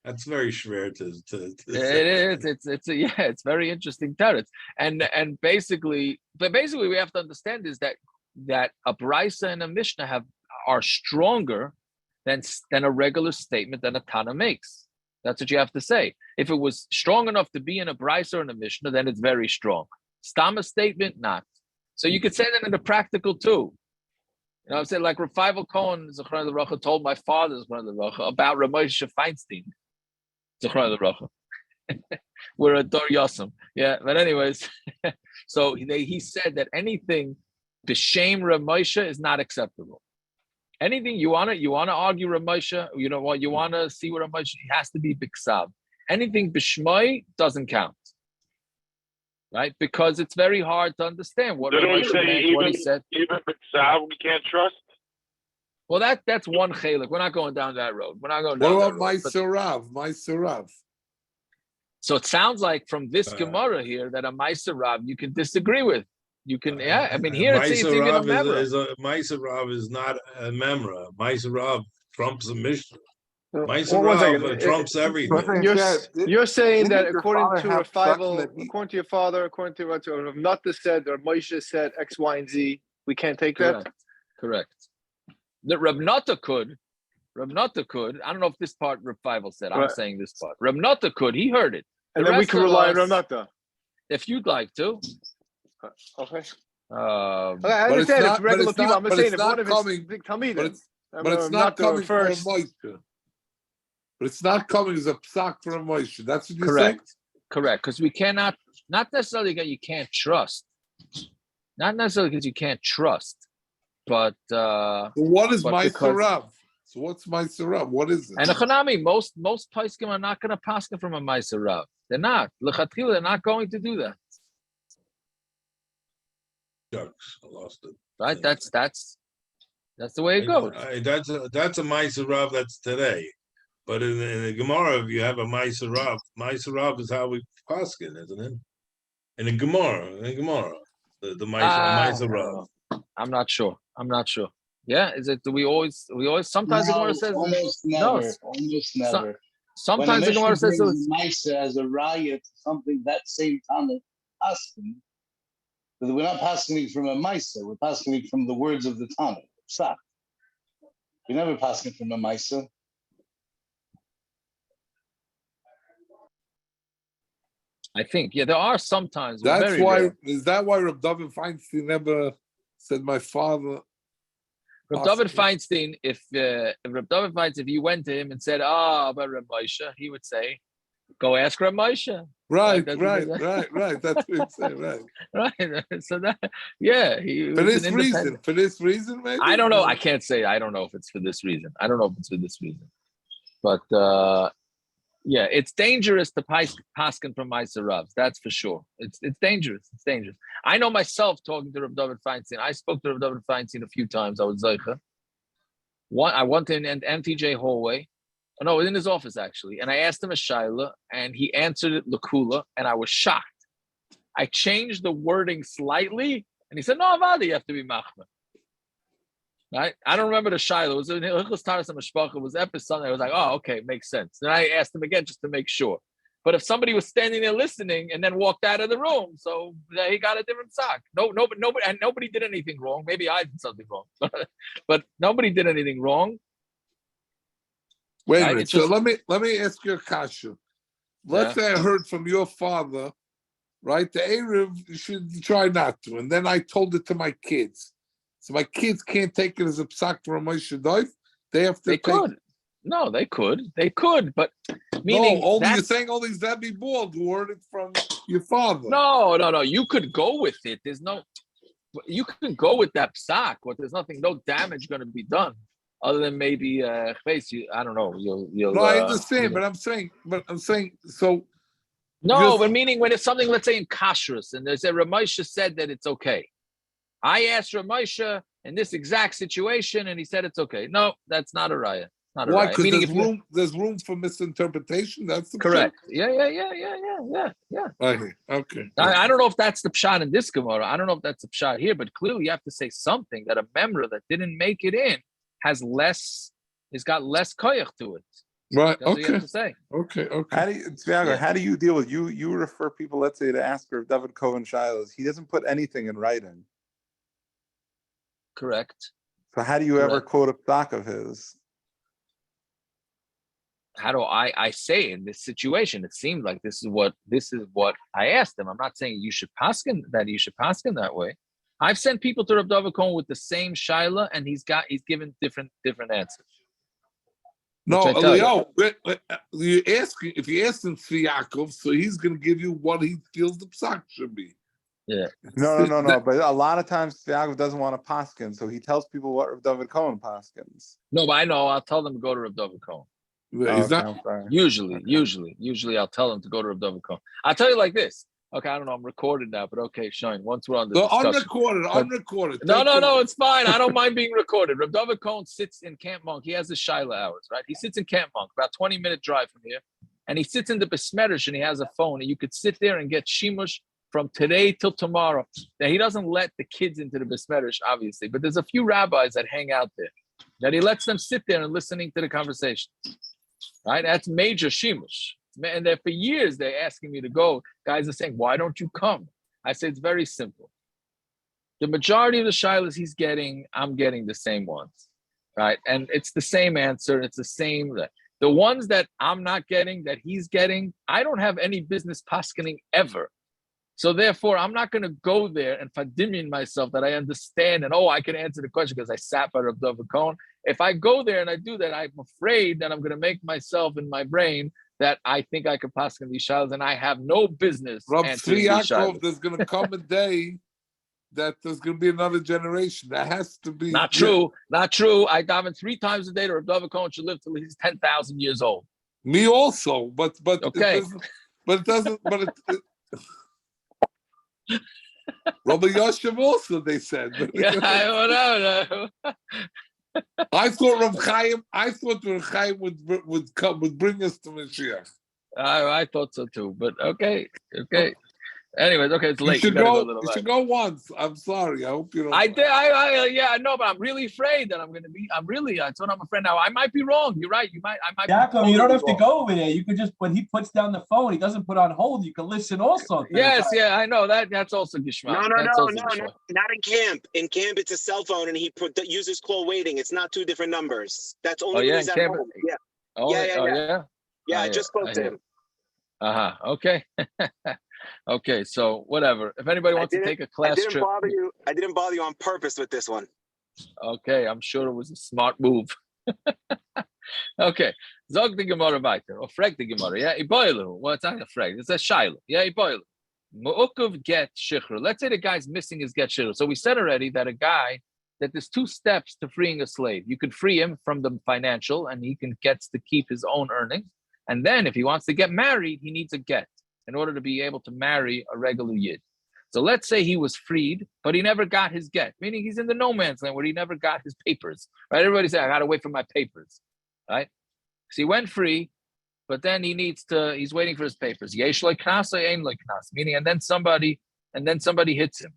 That's very schwer to it is. It's very interesting teretz. And basically we have to understand is that a brisa and a mishnah are stronger than a regular statement that a Tana makes. That's what you have to say. If it was strong enough to be in a brisa or in a mishnah, then it's very strong. Stama statement, not. So you could say that in the practical too. You know, I'm saying like Revival Cohen Zechron L'Bracha told my father Zechron L'Bracha about Ramosha Feinstein Zechron L'Bracha. We're a Dor Yosem. Yeah, but anyways, so he said that anything b'shem Ramosha is not acceptable. Anything you wanna argue Ramosha, you know what you wanna see what Ramosha has to be b'ksav. Anything b'shmoi doesn't count. Right? Because it's very hard to understand what he said. Even B'Tzav we can't trust? Well, that's one chelik. We're not going down that road. We're not going down what that about road. My Sarav? So it sounds like from this Gemara here that a Maisarav you can disagree with. You can, yeah. I mean, here it's even a memra. Maisarav is not a memra. Maisarav trumps a mishnah. Maisa One second. Rav trumps everything. You're saying that Didn't your according father to have revival, something that he- according to your father, according to what Rav Nata said, or Moshe said X, Y, and Z, we can't take that. Correct. The Reb Nata could. Reb Nata could. I don't know if this part Revival said. I'm Right. saying this part. Reb Nata could. He heard it. And The then we rest can of rely on us, Rav Nata. if you'd like to. Okay. Um, I But it's understand not- it's regular but it's people. not- I'm but just saying it's if not one of his coming- big Talmidim, but it's not coming from a first. Moshe. But it's not coming as a psak from a Moshe. That's what you're saying? correct. Because we cannot, not necessarily that you can't trust. Not necessarily because you can't trust, but So what is but my because- Sarav? So what's my Sarav? What is it? and Echanami, most poskim are not going to paskin from a Meiser Rav. They're not. L'chatchila, they're not going to do that. Shucks, I lost it. Right? That's the way it goes. That's a Maisa Rav that's today. But in the Gemara, if you have a Maisa Rav is how we paskin, isn't it? In the Gemara, the Maisa Rav. I'm not sure. Yeah, is it? Do we always? Sometimes the Gemara says almost no. never. Almost never. Sometimes the Gemara says Maisa as a riot, something that same Tanit asking. But we're not passing from a Maisa. We're passing from the words of the Tanit. Psak. We're never passing from a Maisa. I think, yeah, there are sometimes. That's very why. rare. Is that why Reb David Feinstein never said my father? Reb David Feinstein, if Reb David Feinstein, if you went to him and said, about Reb Moshe, he would say, go ask Reb Moshe. Right. That's That's what he said. Right. Right. So that, yeah. For this reason, maybe. I don't know. I can't say. I don't know if it's for this reason. But yeah, it's dangerous to paskin from Meiser Ravs. That's for sure. It's dangerous. It's dangerous. I know myself talking to Reb David Feinstein. I spoke to Reb David Feinstein a few times. I was zeicha. I went in an MTJ hallway. Oh, no, in his office actually. And I asked him a shaila, and he answered it lakula, and I was shocked. I changed the wording slightly, and he said, "No, Avadi, you have to be machmir." Right? I don't remember the shaila. It was in Hilchos Taras HaMishpacha. It was something. I was like, "Oh, okay, makes sense." Then I asked him again just to make sure. But if somebody was standing there listening and then walked out of the room, so he got a different sock. Nobody did anything wrong. Maybe I did something wrong, but nobody did anything wrong. Wait a minute. So let me ask you a question. Let's say I heard from your father, right? The Erev, you should try not to. And then I told it to my kids. So my kids can't take it as a psak from Moshe Doif. They have to They could. No, they could. They could, but meaning you're saying only Zabi Bald who heard it from your father. No. You could go with it. You can go with that psak, but there's no damage going to be done. Other than maybe face, I don't know. You'll. No, I understand, but I'm saying so. No, but meaning when it's something, let's say in kashrus, and there's a Ramosha said that it's okay. I asked Ramosha in this exact situation, and he said it's okay. No, that's not a raya. Not a Why? raya. Because there's room for misinterpretation. That's the correct. Pshat? Yeah. Okay. I don't know if that's the pshat in this Gemara. I don't know if that's the pshat here, but clearly you have to say something that a member that didn't make it in has got less koyach to it. Right. That's what you have to say. Okay. How do you deal with you refer people, let's say, to ask Rav David Cohen Shilas? He doesn't put anything in writing. Correct. So how do you ever quote a psak of his? How do I say in this situation? It seemed like this is what I asked him. I'm not saying you should paskin that way. I've sent people to Rav David Cohen with the same shaila, and he's given different answers. No, Leo, if you ask him for Yaakov, so he's going to give you what he feels the psak should be. Yeah. No. But a lot of times Yaakov doesn't want to paskin, so he tells people what Rav David Cohen paskins. No, but I know. I'll tell them to go to Rav David Cohen. Usually I'll tell them to go to Rav David Cohen. I'll tell you like this. Okay, I don't know. I'm recorded now, but okay, Shine. Once we're on the discussion. Unrecorded. No, it's fine. I don't mind being recorded. Rav David Cohen sits in Camp Monk. He has his Shaila hours, right? He sits in Camp Monk, about 20-minute drive from here, and he sits in the Besmerish, and he has a phone, and you could sit there and get shimush from today till tomorrow. Now, he doesn't let the kids into the Besmerish, obviously, but there's a few rabbis that hang out there that he lets them sit there and listening to the conversation. right? That's major shimush. And then for years, they're asking me to go. Guys are saying, why don't you come? I say, it's very simple. The majority of the shilas he's getting, I'm getting the same ones, right? And it's the same answer. It's the same. The ones that I'm not getting, that he's getting, I don't have any business paskening ever. So therefore, I'm not going to go there and fadimian myself that I understand and, I can answer the question because I sat by Rav Dov Cohen. If I go there and I do that, I'm afraid that I'm going to make myself in my brain that I think I could paskin these shilas, and I have no business Rav answering Tzvi these Yaakov, shilas. there's going to come a day that there's going to be another generation. That has to be Not true. Not true. I daven 3 times a day to Rav Dov Cohen should live till he's 10,000 years old. Me also, but Okay. it doesn't. Rabbi Yoshev also, they said. Yeah, I don't know. I thought Rav Chaim would bring us to Mashiach. I thought so too, but okay. Anyways, okay, it's late. You You should go once. I'm sorry. I hope you don't. I did. I know, but I'm really afraid that I'm going to be. That's what I'm afraid now. I might be wrong. You're right. I might. Yaakov, be you don't have totally to go over there. You could just, when he puts down the phone, he doesn't put on hold. You can listen also. Yes, yeah, I know that. That's also gishmak. No, not in camp. In camp, it's a cell phone, and he uses call waiting. It's not 2 different numbers. That's only when he's at home. Yeah. Yeah, I just spoke to him. Okay. Okay, so whatever. If anybody wants to take a class trip, I didn't bother you on purpose with this one. Okay, I'm sure it was a smart move. Okay, zog the Gemara weiter, or frag the Gemara. Yeah, iboilu. Well, it's not a frag. It's a shiloh. Yeah, iboilu. Mu'ukuv get shikhr. Let's say the guy's missing his get shikhr. So we said already that that there's 2 steps to freeing a slave. You could free him from the financial, and he gets to keep his own earnings. And then if he wants to get married, he needs a get in order to be able to marry a regular yid. So let's say he was freed, but he never got his get, meaning he's in the no man's land where he never got his papers, right? Everybody said, I got to wait for my papers, right? So he went free, but then he's waiting for his papers. Yesh like knas, ain like knas, meaning, and then somebody hits him,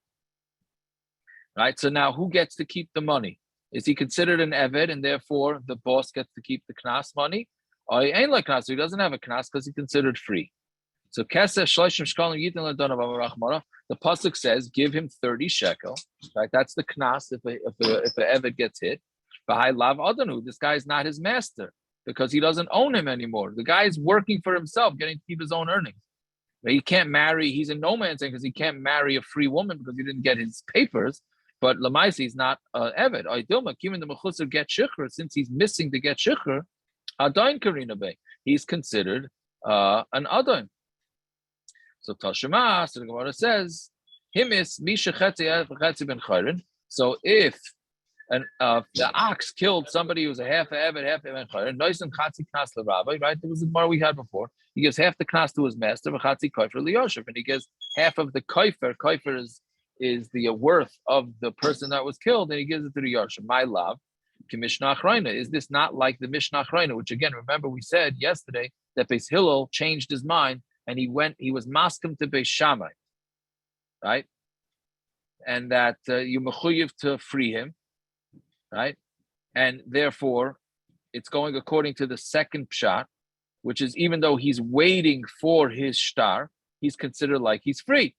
right? So now who gets to keep the money? Is he considered an eved, and therefore the boss gets to keep the knas money? Or he ain't like knas, so he doesn't have a knas because he's considered free. So Kesef Shloshim Shkalim Yitin Ladon Rachmara. The pasuk says, give him 30 shekel. Right, that's the knas if an eved gets hit. V'hai lav adanu. This guy is not his master because he doesn't own him anymore. The guy is working for himself, getting to keep his own earnings. But he can't marry. He's in no man's land because he can't marry a free woman because he didn't get his papers. But Lamaisi is not an eved. Aydilma Kimin the Mechusar get shikhr, since he's missing the get shikhr. Adain Karina Bey. He's considered an Adain. So Tashema, so the Gemara says, Himis Misha Chetzi ben Chayrin. So if the ox killed somebody who was a half eved, half ben Chayrin, Noisim Chatzi Knas LeRabbi, right? There was a Gemara we had before. He gives half the knas to his master, Chatzi Koifer LeYoshev, and he gives half of the Koifer. Koifer is the worth of the person that was killed, and he gives it to the Yoshev. My love, Mishnah Achrayna. Is this not like the Mishnah Achrayna, which again, remember we said yesterday that Beis Hillel changed his mind and he was maskim to Beis Shammai, right? And that you mechuyev to free him, right? And therefore, it's going according to the second pshat, which is even though he's waiting for his shtar, he's considered like he's free.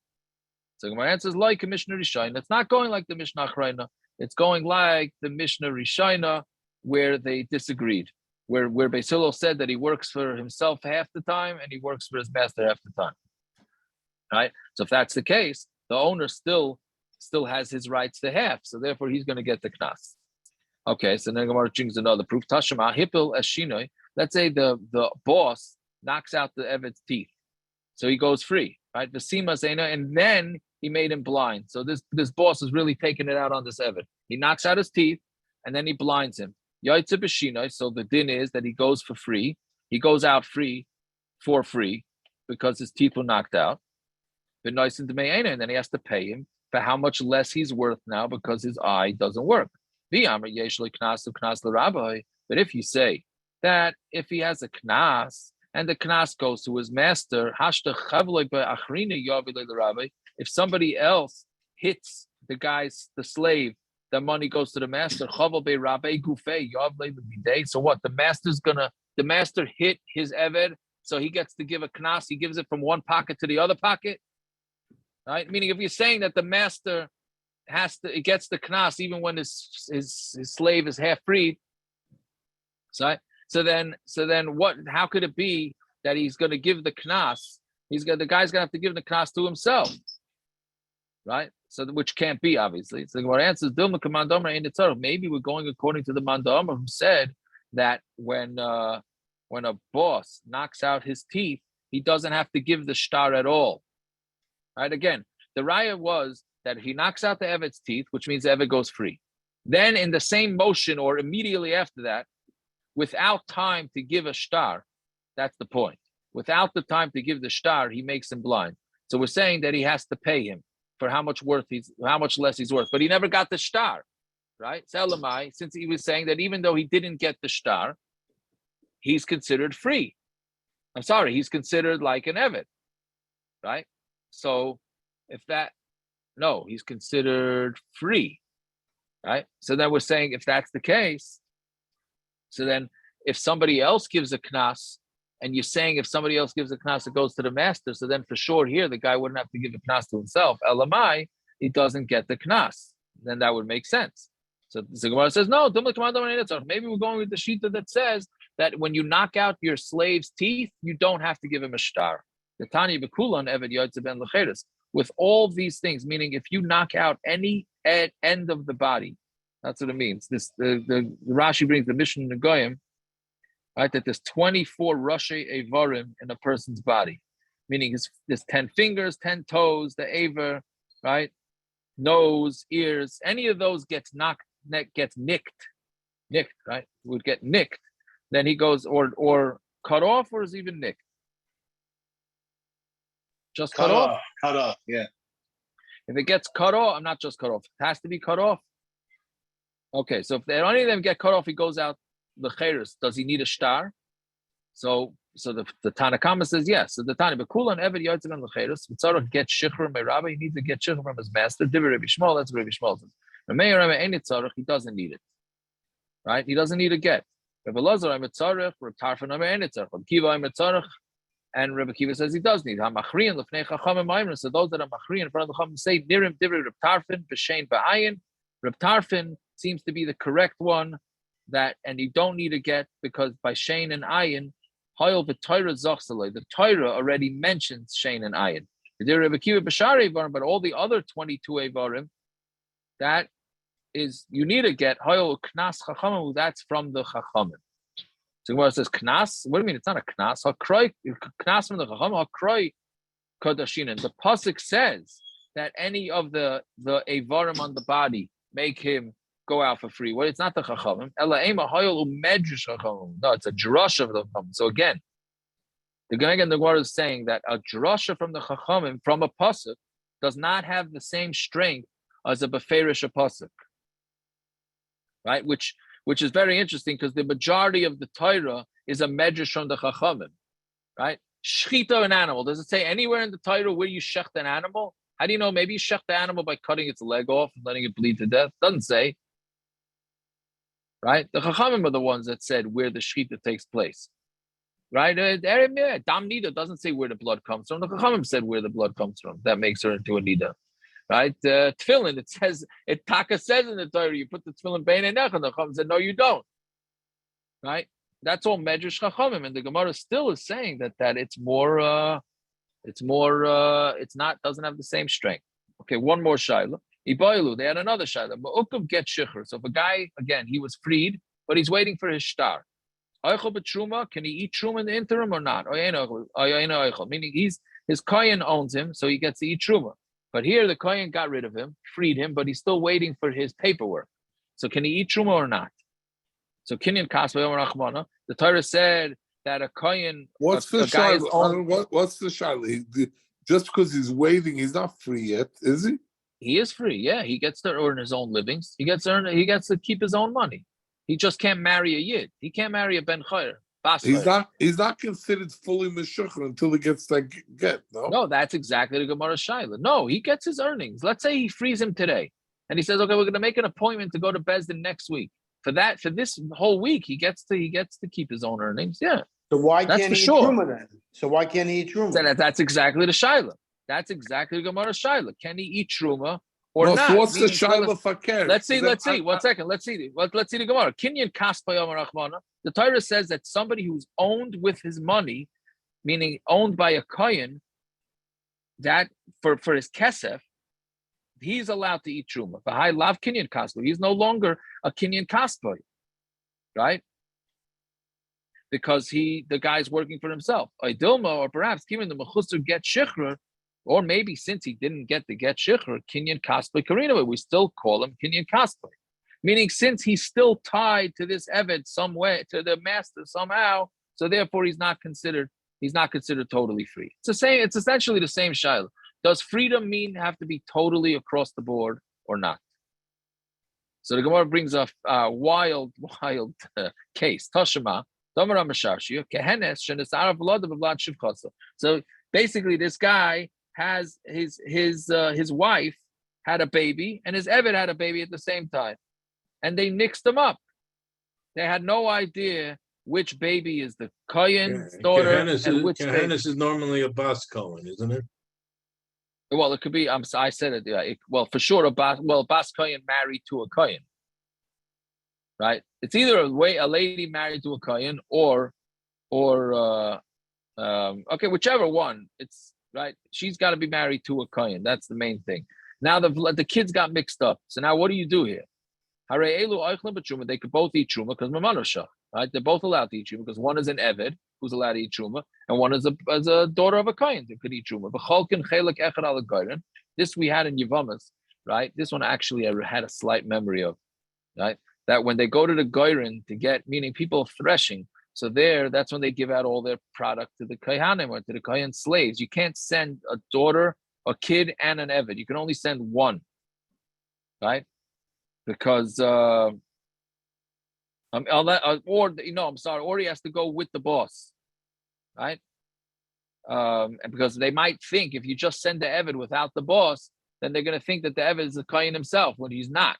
So my answer is like a Mishnah Rishayna. It's not going like the Mishnah Achrayna. It's going like the Mishnah Rishayna, where they disagreed, where Beis Hillel said that he works for himself half the time and he works for his master half the time. Right? So if that's the case, the owner still has his rights to half. So therefore, he's going to get the knas. Okay, so then Gemara brings another proof. Tashema hipil eshinoi. Let's say the boss knocks out the eved's teeth, so he goes free. Right? Vesima zena, and then he made him blind. So this boss is really taking it out on this eved. He knocks out his teeth, and then he blinds him. Yaitze b'shinoi. So the din is that he goes for free. He goes out for free, because his teeth were knocked out. And then he has to pay him for how much less he's worth now because his eye doesn't work. But if you say that if he has a knas and the knas goes to his master, if somebody else hits the slave, the money goes to the master. So what? The master's gonna the master hit his eved, so he gets to give a knas. He gives it from one pocket to the other pocket, right? Meaning, if you're saying that the master it gets the knas even when his slave is half freed, right? So then what? How could it be that he's going to give the knas? The guy's going to have to give the knas to himself, right? So which can't be, obviously. So what answers maybe we're going according to the Mandamar who said that when a boss knocks out his teeth, he doesn't have to give the shtar at all. Right? Again, the raya was that if he knocks out the eved's teeth, which means the eved goes free, then in the same motion or immediately after that, without time to give a shtar, that's the point. Without the time to give the shtar, he makes him blind. So we're saying that he has to pay him for how much less he's worth, but he never got the shtar, right? Selamai, since he was saying that even though he didn't get the shtar, he's considered free. He's considered like an eved, right? So he's considered free, right? So then we're saying if that's the case, so then if somebody else gives a knas, and you're saying if somebody else gives a knas, it goes to the master. So then for sure here, the guy wouldn't have to give a knas to himself. Elamai, he doesn't get the knas. Then that would make sense. So the Gemara says, no, maybe we're going with the shita that says that when you knock out your slave's teeth, you don't have to give him a shtar. The Tanya Bekulan Eved Yotze ben Lecheres. With all these things, meaning if you knock out any end of the body, that's what it means. The Rashi brings the Mishnah in the Goyim, right, that there's 24 Rashi Evarim in a person's body, meaning there's 10 fingers, 10 toes, the Aver, right, nose, ears, any of those gets nicked, right, would get nicked. Then he goes, or cut off, or is even nicked? Just cut off? Cut off, yeah. If it gets cut off, I'm not just cut off, it has to be cut off. Okay, so if any of them get cut off, he goes out the cheres. Does he need a shtar? So the Tanakama says yes. So the Tana Bekulan Eved Yotzim and Lecheres. Mitzarach get shichur me'Rabbi. He needs to get shichur from his master. Divrei Rabbi Shmuel. That's what Rabbi Shmuel says. Me'Rabbi ain't tzarach. He doesn't need it. Right? He doesn't need a get. Rabbi Lazar I'm tzarach. Rabbi Tarfon ain't tzarach. Rabbi Kiva I'm tzarach. And Rabbi Kiva says he does need. Hamachriyan lefnei chachamim ma'imrim. So those that are machriyan in front of the chacham say nirim divrei Rabbi Tarfon b'shein ba'ayin. Rabbi Tarfon seems to be the correct one, and you don't need to get, because by Shein and Ayin, Hayol v'Torah Zochsalei, the Torah already mentions Shein and Ayin. But all the other 22 Evarim, that is, you need to get Hayol Knas Chachamim, that's from the Chachamim. So Gemara says Knas, what do you mean? It's not a Knas. Hakroi Knas from the Chachamim, Hakroi Kodashinan. The pasuk says that any of the Evarim on the body make him go out for free. Well, it's not the Chachamim. No, it's a drasha of the Chachamim. So again, the Gemara is saying that a drasha from the Chachamim, from a pasuk, does not have the same strength as a beferish pasuk, right? Which is very interesting, because the majority of the Torah is a medrash from the Chachamim, right? Shchita an animal. Does it say anywhere in the Torah where you shecht an animal? How do you know? Maybe you shecht the animal by cutting its leg off and letting it bleed to death. Doesn't say. Right? The Chachamim are the ones that said where the shechita takes place. Right? Dam Nida doesn't say where the blood comes from. The Chachamim said where the blood comes from. That makes her into a Nida. Right? Tefillin, Taka says in the Torah, you put the Tefillin Bein Einech, and the Chachamim said, no, you don't. Right? That's all Medrash Chachamim. And the Gemara still is saying that it's doesn't have the same strength. Okay, one more Shaila. They had another shayla. Ma'ukav get shichur. So if a guy, again, he was freed, but he's waiting for his shtar. Can he eat truma in the interim or not? Meaning his kohen owns him, so he gets to eat truma. But here the kohen got rid of him, freed him, but he's still waiting for his paperwork. So can he eat truma or not? So kinyan kasva, the Torah said that a kohen. What's the shayla? What's the shayla? Just because he's waiting, he's not free yet, is he? He is free, yeah. He gets to earn his own livings. He gets to keep his own money. He just can't marry a yid. He can't marry a ben chayr. He's not considered fully meshucher until he gets that get. No, that's exactly the Gemara Shaila. No, he gets his earnings. Let's say he frees him today, and he says, "Okay, we're going to make an appointment to go to Bezdin next week. for this whole week, he gets to keep his own earnings. Yeah. So why That's can't for he eat sure. truma then? So why can't he eat truma? So that's exactly the shaila. That's exactly the Gemara shaila. Can he eat truma or No, not? so what's the Meaning, shaila for cash? let's see. One second. Let's see the Gemara. Kinyan kaspa yom rachmana. The Torah says that somebody who's owned with his money, meaning owned by a kohen, that for his kesef, he's allowed to eat truma. For high lav kinyan kaspa, he's no longer a kinyan kaspa, right? Because the guy's working for himself. Dilma, or perhaps given the mechusar get shichra, or maybe since he didn't get the get shichra, kinyan kaspa karina, we still call him kinyan kaspa. Meaning, since he's still tied to this eved some way, to the master somehow, so therefore he's not considered totally free. It's essentially the same shaila. Does freedom have to be totally across the board or not? So the Gemara brings a wild case. Tashema. So basically, this guy has his wife had a baby and his eved had a baby at the same time, and they mixed them up. They had no idea which baby is the Kohen's daughter and which baby is normally a Bas Cohen, isn't it? Well, it could be. I said it. Yeah. Well, for sure, Bas Kohen married to a Kohen. Right, it's either a lady married to a kohen or whichever one. It's right. She's got to be married to a kohen. That's the main thing. Now the kids got mixed up. So now what do you do here? They could both eat truma because mamanusha. Right, they're both allowed to eat truma because one is an eved who's allowed to eat truma, and one is a daughter of a kohen that could eat truma. This we had in Yevamas, right? This one actually I had a slight memory of, right? That when they go to the goyrin to get, meaning people threshing, so that's when they give out all their product to the kohanim or to the kohen slaves. You can't send a daughter, a kid, and an eved. You can only send one, right? Because or he has to go with the boss, right? And because they might think if you just send the eved without the boss, then they're going to think that the eved is the kohen himself when he's not.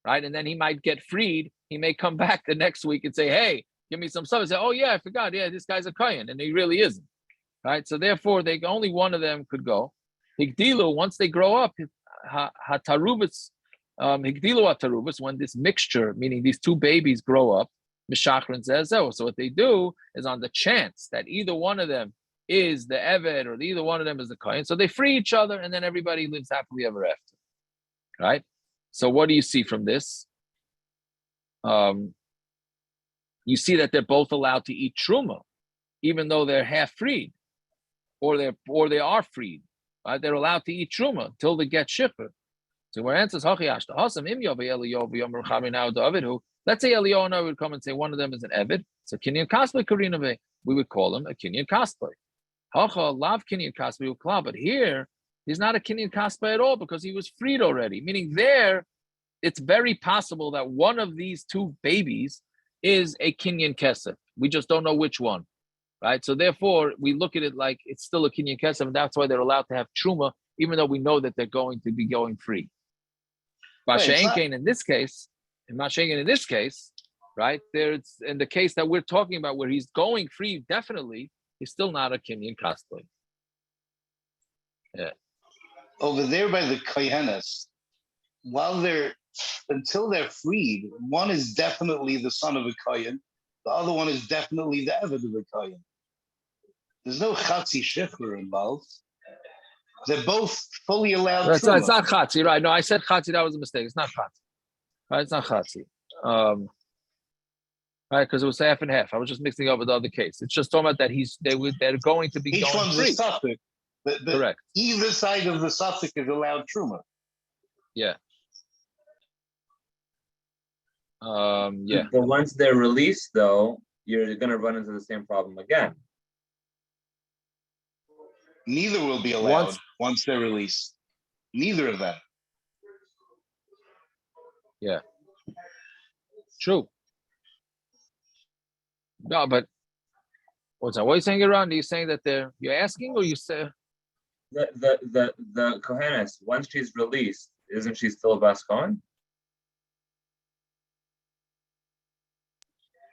Right, and then he might get freed. He may come back the next week and say, "Hey, give me some stuff." And say, "Oh yeah, I forgot. Yeah, this guy's a kohen," and he really isn't. Right, so therefore, only one of them could go. Higdilu, once they grow up, hatarubis, higdilu hatarubis. When this mixture, meaning these two babies, grow up, Mishachrin says, "Oh, so what they do is on the chance that either one of them is the eved or either one of them is the kohen, so they free each other, and then everybody lives happily ever after." Right. So what do you see from this? You see that they're both allowed to eat truma, even though they're half freed, or they are freed. Right? They're allowed to eat truma until they get shipper. So where answers let's say Eliyahu would come and say one of them is an eved. So kinyan kaspa karinave, we would call him a kinyan kaspa. Hacha lav kinyan kaspa ukla, but here he's not a kinyan kaspa at all because he was freed already. Meaning there, it's very possible that one of these two babies is a kinyan kesef. We just don't know which one, right? So therefore, we look at it like it's still a kinyan kesef, and that's why they're allowed to have truma, even though we know that they're going to be going free. Mashenken in this case, right? There's in the case that we're talking about where he's going free, definitely, he's still not a kinyan kaspa. Yeah. Over there by the kohenes, until they're freed, one is definitely the son of a kohen, the other one is definitely the eved of a kohen. There's no chatzi shifra involved. They're both fully allowed. It's not chatzi, right? No, I said chatzi. That was a mistake. It's not chatzi. Right? It's not chatzi. Right? Because it was half and half. I was just mixing up with the other case. It's just talking about that they're going to be each going one's free. a suffix. Correct. Either side of the suffix is allowed truma. Yeah. Yeah. But once they're released, though, you're going to run into the same problem again. Neither will be allowed once they're released. Neither of them. Yeah. True. No, but what's that? What are you saying, Iran? Are you saying that you're asking, or you say the Kohenes, once she's released, isn't she still a Bas Kohen?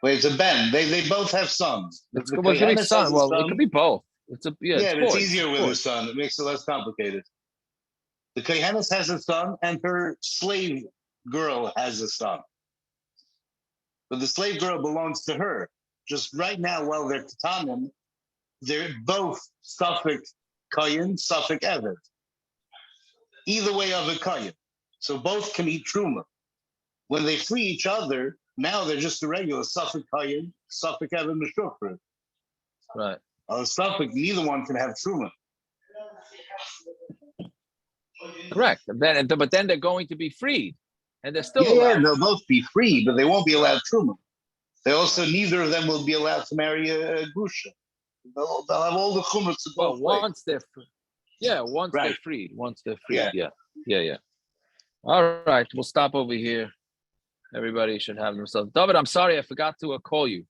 Wait, it's a ben. They both have sons. It could be son. Well, it could be both. It's but it's it's easier with a son. It makes it less complicated. The Kohenes has a son, and her slave girl has a son. But the slave girl belongs to her. Just right now, while they're Ketanim, they're both Suffolk Kayin, Suffolk Eved. Either way of a Kayin. So both can eat Truma. When they free each other, now they're just a regular Suffolk Kayin, Suffolk Eved Meshufra. Right. Suffolk, neither one can have Truma. Correct. But then they're going to be freed. And they're still allowed. Yeah, they'll both be free, but they won't be allowed Truma. They also, neither of them will be allowed to marry a Grusha. They'll have all the chumras to both once they're free. Yeah, once they're freed. Once they're freed. Yeah. All right, we'll stop over here. Everybody should have themselves. David, I'm sorry, I forgot to call you.